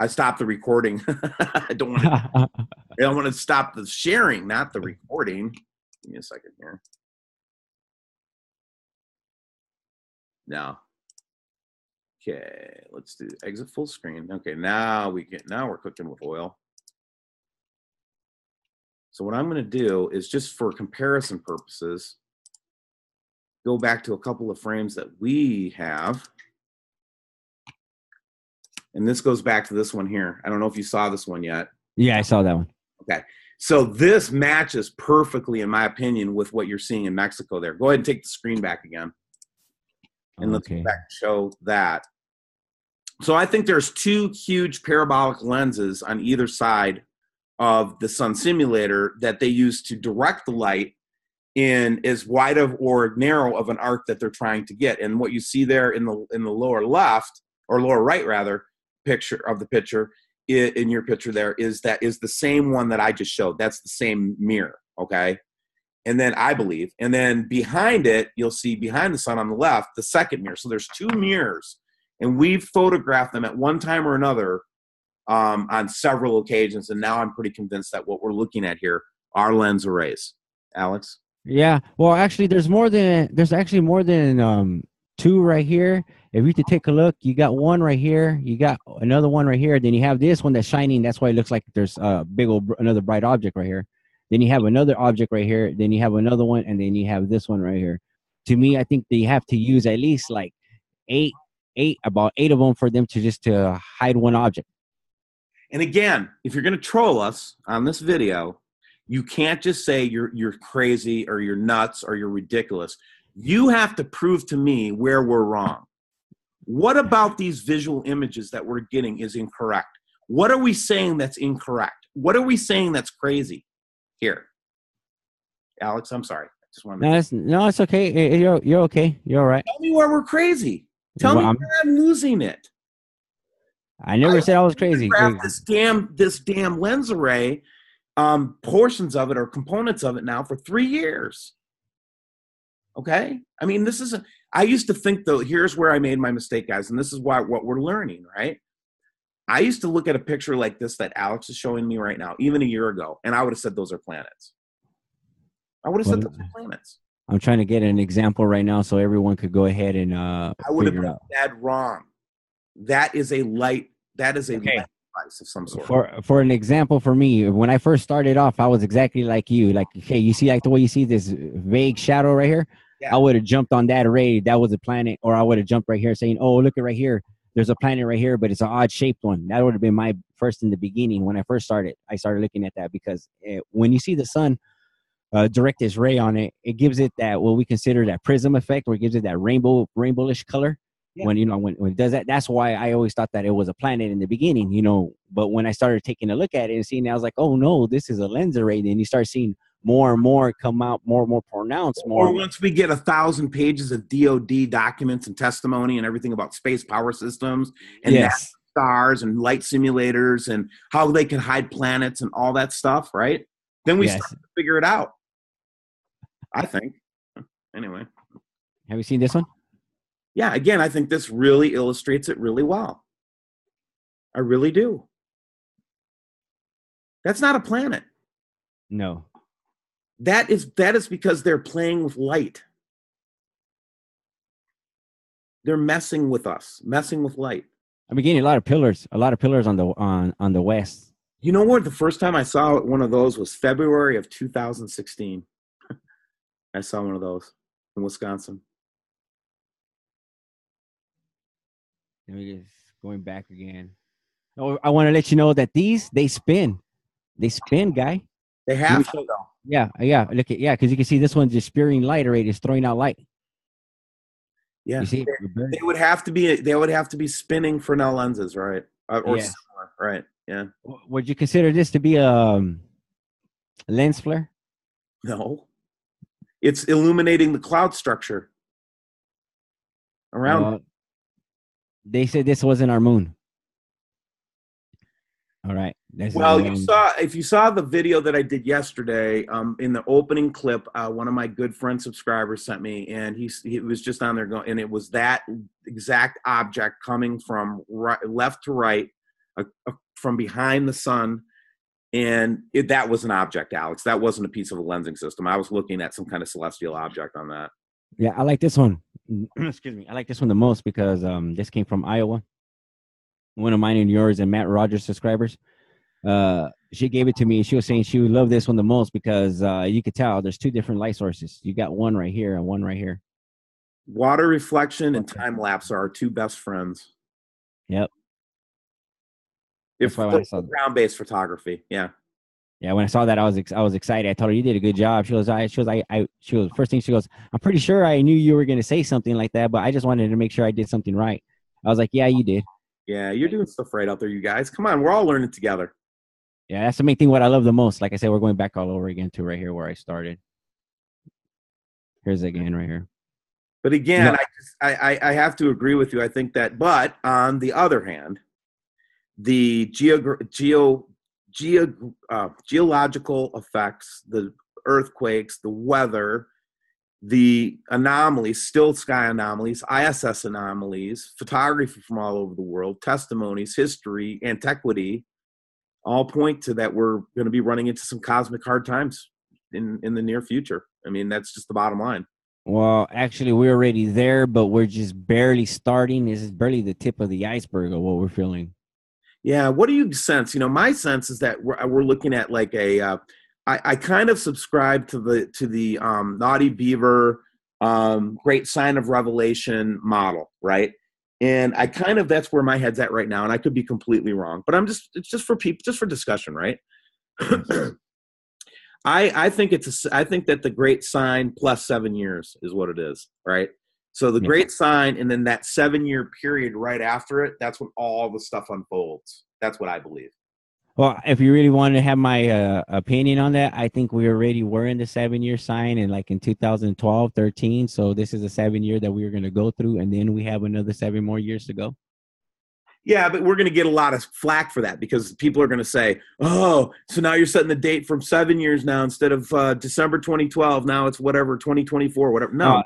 I stopped the recording. I don't want to stop the sharing, not the recording. Give me a second here. No. Okay, let's do exit full screen. Okay, now we're cooking with oil. So what I'm going to do is, just for comparison purposes, go back to a couple of frames that we have. And this goes back to this one here. I don't know if you saw this one yet. Yeah, I saw that one. Okay. So this matches perfectly, in my opinion, with what you're seeing in Mexico there. Go ahead and take the screen back again. And let's go back and show that. So I think there's two huge parabolic lenses on either side of the sun simulator that they use to direct the light in as wide of or narrow of an arc that they're trying to get. And what you see there in the lower left, or lower right rather, picture of the picture in your picture there is the same one that I just showed. That's the same mirror, okay? And then I believe, and then behind it, you'll see behind the sun on the left, the second mirror. So there's two mirrors, and we've photographed them at one time or another on several occasions. And now I'm pretty convinced that what we're looking at here are lens arrays. Alex? Yeah. Well, actually, there's actually more than two right here. If you could take a look, you got one right here, you got another one right here, then you have this one that's shining. That's why it looks like there's a big old another bright object right here. Then you have another object right here, then you have another one, and then you have this one right here. To me, I think they have to use at least like about eight of them for them to just to hide one object. And again, if you're going to troll us on this video, you can't just say you're crazy or you're nuts or you're ridiculous. You have to prove to me where we're wrong. What about these visual images that we're getting is incorrect? What are we saying that's incorrect? What are we saying that's crazy? Here, Alex, I'm sorry. I just wanted no, it's okay. You're okay. You're all right. Tell me where we're crazy. Tell me where I'm losing it. I never said I was crazy. This damn lens array, portions of it or components of it now for 3 years. Okay? I mean, I used to think, though, here's where I made my mistake, guys, and this is what we're learning, right? I used to look at a picture like this that Alex is showing me right now, even a year ago, and I would have said those are planets. I would have said those are planets. I'm trying to get an example right now so everyone could go ahead and I would have been dead wrong. That is a light. That is a light device of some sort. For an example, for me, when I first started off, I was exactly like you. Like, okay, you see, like the way you see this vague shadow right here. Yeah. I would have jumped on that array. That was a planet, or I would have jumped right here saying, "Oh, look at right here. There's a planet right here, but it's an odd shaped one." That would have been my first in the beginning when I first started. I started looking at that because when you see the sun direct this ray on it, it gives it that what we consider that prism effect, or it gives it that rainbowish color. Yeah. When it does that, that's why I always thought that it was a planet in the beginning, But when I started taking a look at it and seeing, I was like, oh no, this is a lens array. Then you start seeing more and more come out, more and more pronounced. Or once we get 1,000 pages of DoD documents and testimony and everything about space power systems and stars and light simulators and how they can hide planets and all that stuff, right? Then we start to figure it out. I think. Anyway. Have you seen this one? Yeah, again, I think this really illustrates it really well. I really do. That's not a planet. No. That is because they're playing with light. They're messing with us, messing with light. I'm getting a lot of pillars on the west. You know what? The first time I saw one of those was February of 2016. I saw one of those in Wisconsin. Let me just going back again. Oh, I want to let you know that they spin. They spin, guy. They have to, though. Yeah. Because you can see this one's just spewing light, right? It's throwing out light. Yeah, you see, they would have to be spinning Fresnel lenses, right? Or similar, right? Yeah. Would you consider this to be a lens flare? No, it's illuminating the cloud structure around. They said this wasn't our moon. All right. Well, if you saw the video that I did yesterday, in the opening clip, one of my good friend subscribers sent me, and he was just on there going, and it was that exact object coming from left to right from behind the sun. And that was an object, Alex. That wasn't a piece of a lensing system. I was looking at some kind of celestial object on that. Yeah, I like this one. Excuse me. I like this one the most because this came from Iowa. One of mine and yours and Matt Rogers subscribers. She gave it to me. She was saying she would love this one the most because you could tell there's two different light sources. You got one right here and one right here. Water reflection and time lapse are our two best friends. Yep. If ground-based photography, yeah. Yeah, when I saw that, I was excited. I told her you did a good job. She was first thing she goes, I'm pretty sure I knew you were going to say something like that, but I just wanted to make sure I did something right. I was like, yeah, you did. Yeah, you're doing stuff right out there, you guys. Come on, we're all learning together. Yeah, that's the main thing. What I love the most, like I said, we're going back all over again to right here where I started. Here's again right here. But again, I have to agree with you. I think that, but on the other hand, the geological effects, the earthquakes, the weather, the anomalies, still sky anomalies, ISS anomalies, photography from all over the world, testimonies, history, antiquity, all point to that we're going to be running into some cosmic hard times in the near future. I mean, that's just the bottom line. Well, actually, we're already there, but we're just barely starting. This is barely the tip of the iceberg of what we're feeling. Yeah. What do you sense? My sense is that we're looking at like I kind of subscribe to the Naughty Beaver, Great Sign of Revelation model, right? And that's where my head's at right now. And I could be completely wrong, but it's just for people, just for discussion, right? I think that the Great Sign plus 7 years is what it is, right? So the Great Sign, and then that 7-year period right after it, that's when all the stuff unfolds. That's what I believe. Well, if you really wanted to have my opinion on that, I think we already were in the 7-year sign in 2012, 13. So this is a 7-year that we are going to go through, and then we have another 7 more years to go. Yeah, but we're going to get a lot of flack for that because people are going to say, oh, so now you're setting the date from 7 years now instead of December 2012. Now it's whatever, 2024, whatever. No.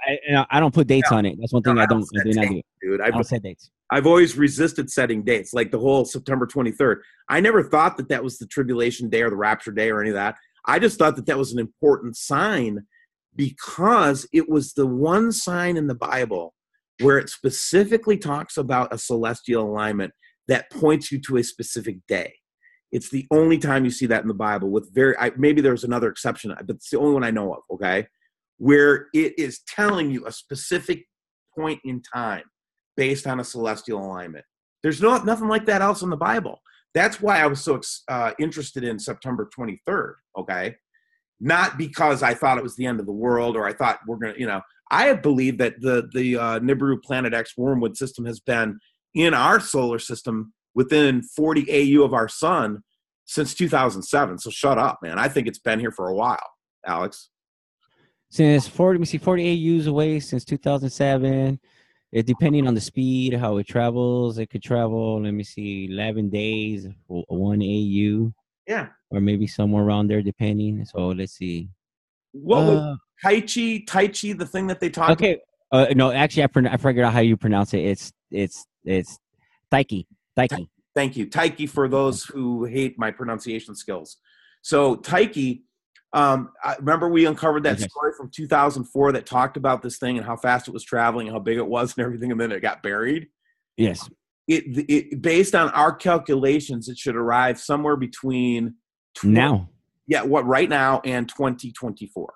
I don't put dates on it. That's one thing I don't do. Dude, I don't set dates. I've always resisted setting dates, like the whole September 23rd. I never thought that was the tribulation day or the rapture day or any of that. I just thought that was an important sign because it was the one sign in the Bible where it specifically talks about a celestial alignment that points you to a specific day. It's the only time you see that in the Bible maybe there's another exception, but it's the only one I know of, okay? Where it is telling you a specific point in time based on a celestial alignment. There's nothing like that else in the Bible. That's why I was so interested in September 23rd, okay? Not because I thought it was the end of the world or I thought we're going to, I have believed that the Nibiru Planet X wormwood system has been in our solar system within 40 AU of our sun since 2007. So shut up, man. I think it's been here for a while, Alex. Since 40 AUs away since 2007. Depending on the speed, how it travels, it could travel, 11 days, 1 AU. Yeah. Or maybe somewhere around there, depending. So let's see. What was Tai Chi, the thing that they talked about? No, actually, I figured out how you pronounce it. It's Taiki. Thank you. Taiki, for those who hate my pronunciation skills. So Taiki, I remember we uncovered that story from 2004 that talked about this thing and how fast it was traveling, how big it was and everything, and then it got buried. Yes. It based on our calculations, it should arrive somewhere between right now and 2024.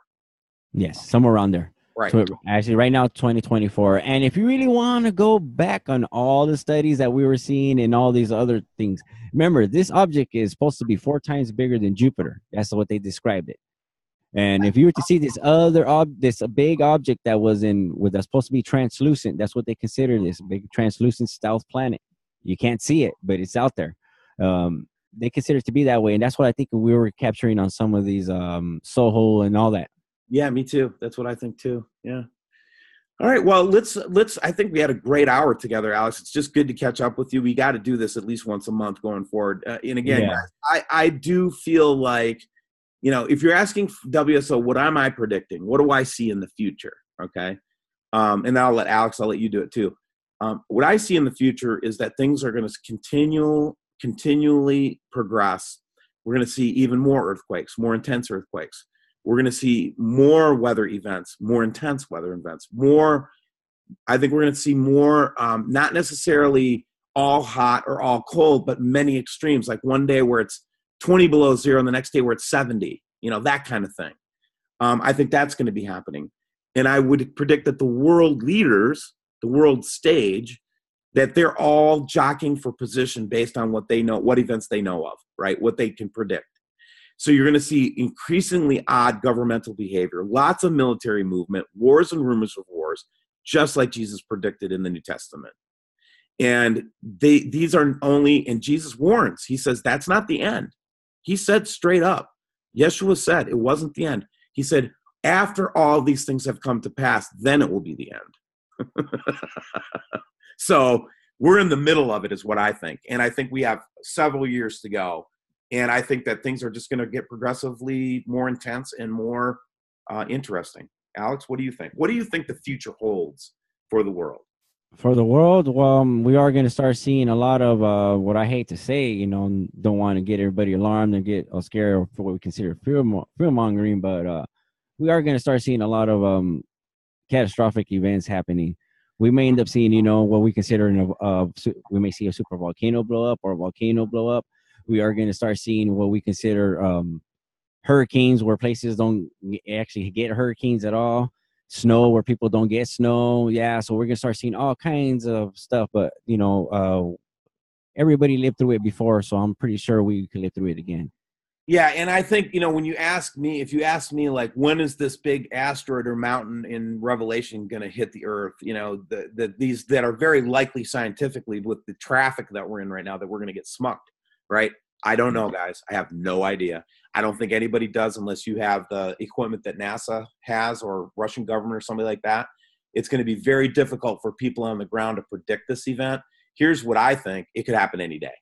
Yes, somewhere around there. Right. So actually, right now, 2024. And if you really want to go back on all the studies that we were seeing and all these other things, remember, this object is supposed to be 4 times bigger than Jupiter. That's what they described it. And if you were to see this this big object that's supposed to be translucent, that's what they consider this big translucent stealth planet. You can't see it, but it's out there. They consider it to be that way, and that's what I think we were capturing on some of these Soho and all that. Yeah, me too. That's what I think too. Yeah. All right. Well, let's. I think we had a great hour together, Alex. It's just good to catch up with you. We got to do this at least once a month going forward. And again, guys, I do feel like, if you're asking WSO, what am I predicting? What do I see in the future? Okay. And then I'll let you do it too. What I see in the future is that things are going to continue continually progress, we're going to see even more earthquakes, more intense earthquakes. We're going to see more weather events, more intense weather events, I think we're going to see more, not necessarily all hot or all cold, but many extremes, like one day where it's 20 below zero and the next day where it's 70, that kind of thing. I think that's going to be happening. And I would predict that the world leaders, the world stage, that they're all jockeying for position based on what they know, what events they know of, right? What they can predict. So you're going to see increasingly odd governmental behavior, lots of military movement, wars and rumors of wars, just like Jesus predicted in the New Testament. And these are only, and Jesus warns, he says, that's not the end. He said straight up, Yeshua said it wasn't the end. He said, after all these things have come to pass, then it will be the end. So we're in the middle of it is what I think. And I think we have several years to go. And I think that things are just going to get progressively more intense and more interesting. Alex, what do you think? What do you think the future holds for the world? For the world, well, we are going to start seeing a lot of what I hate to say, don't want to get everybody alarmed and get scared for what we consider fear mongering, but we are going to start seeing a lot of catastrophic events happening. We may end up seeing, what we consider we may see a super volcano blow up or a volcano blow up. We are going to start seeing what we consider hurricanes, where places don't actually get hurricanes at all. Snow where people don't get snow. Yeah, so we're gonna start seeing all kinds of stuff. But everybody lived through it before, so I'm pretty sure we can live through it again. Yeah, and I think when you ask me, if you ask me, like, when is this big asteroid or mountain in Revelation going to hit the Earth? These that are very likely scientifically with the traffic that we're in right now that we're going to get smucked, right? I don't know, guys. I have no idea. I don't think anybody does unless you have the equipment that NASA has or Russian government or somebody like that. It's going to be very difficult for people on the ground to predict this event. Here's what I think. It could happen any day.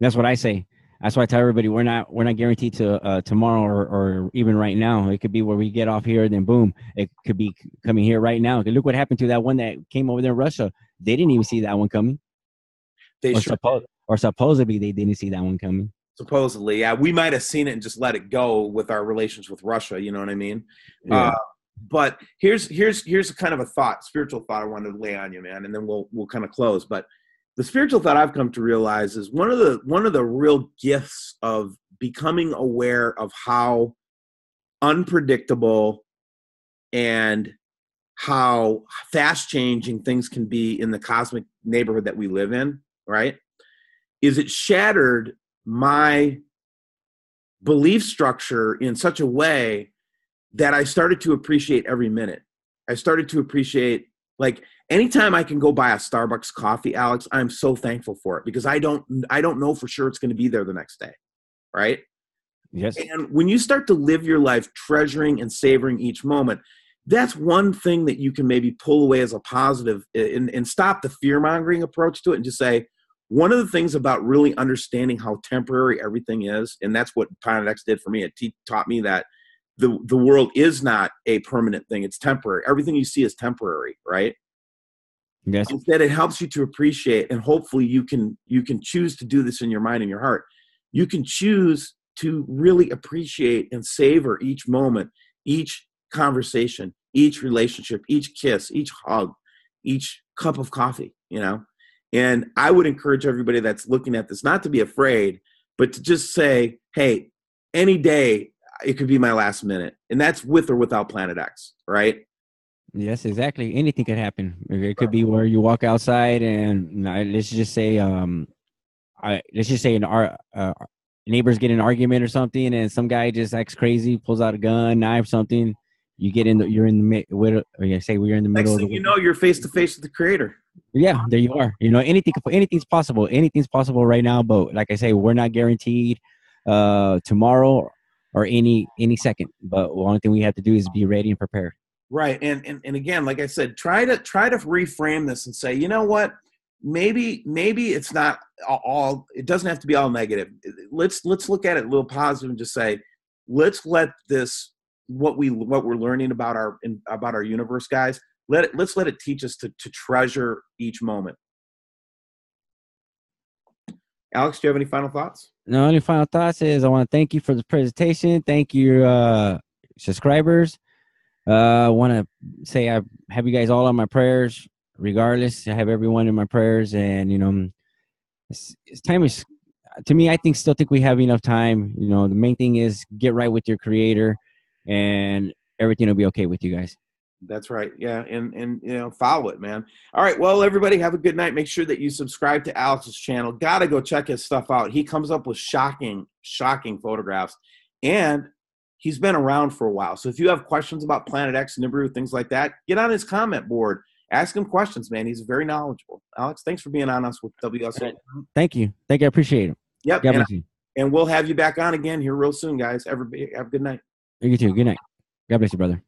That's what I say. That's why I tell everybody we're not guaranteed to tomorrow or even right now. It could be where we get off here, then boom, it could be coming here right now. Look what happened to that one that came over there in Russia. They didn't even see that one coming. Or supposedly they didn't see that one coming. Supposedly, yeah. We might have seen it and just let it go with our relations with Russia. You know what I mean? Yeah. But here's a kind of a thought, spiritual thought I wanted to lay on you, man, and then we'll kind of close. But the spiritual thought I've come to realize is one of the real gifts of becoming aware of how unpredictable and how fast changing things can be in the cosmic neighborhood that we live in, right? Is it shattered my belief structure in such a way that I started to appreciate every minute. I started to appreciate, like, anytime I can go buy a Starbucks coffee, Alex, I'm so thankful for it because I don't know for sure it's going to be there the next day, right? Yes. And when you start to live your life treasuring and savoring each moment, that's one thing that you can maybe pull away as a positive and stop the fear-mongering approach to it and just say, one of the things about really understanding how temporary everything is, and that's what Planet X did for me, it taught me that the world is not a permanent thing, it's temporary. Everything you see is temporary, right? Yes. Instead, it helps you to appreciate, and hopefully you can choose to do this in your mind and your heart. You can choose to really appreciate and savor each moment, each conversation, each relationship, each kiss, each hug, each cup of coffee, And I would encourage everybody that's looking at this not to be afraid, but to just say, hey, any day it could be my last minute. And that's with or without Planet X, right? Yes, exactly. Anything could happen. It could be where you walk outside and let's just say neighbors get in an argument or something, and some guy just acts crazy, pulls out a gun, knife, something. You're in the middle. We're in the middle. Next thing you're face to face with the Creator. Yeah, there you are. Anything's possible. Anything's possible right now. But like I say, we're not guaranteed tomorrow or any second. But the only thing we have to do is be ready and prepared. Right. And again, like I said, try to reframe this and say, you know what? Maybe it's not all. It doesn't have to be all negative. Let's look at it a little positive and just say, let's let this what we're learning about our universe, guys. Let's let it teach us to treasure each moment. Alex, do you have any final thoughts? No, only final thoughts is I want to thank you for the presentation. Thank you, subscribers. I want to say I have you guys all on my prayers. Regardless, I have everyone in my prayers, and it's time is to me. I still think we have enough time. The main thing is get right with your creator, and everything will be okay with you guys. That's right. Yeah. And follow it, man. All right. Well, everybody have a good night. Make sure that you subscribe to Alex's channel. Got to go check his stuff out. He comes up with shocking photographs, and he's been around for a while. So if you have questions about Planet X, Nibiru, things like that, get on his comment board. Ask him questions, man. He's very knowledgeable. Alex, thanks for being on us with WSO. Thank you. I appreciate it. Yep. And we'll have you back on again here real soon, guys. Everybody have a good night. You too. Good night. God bless you, brother.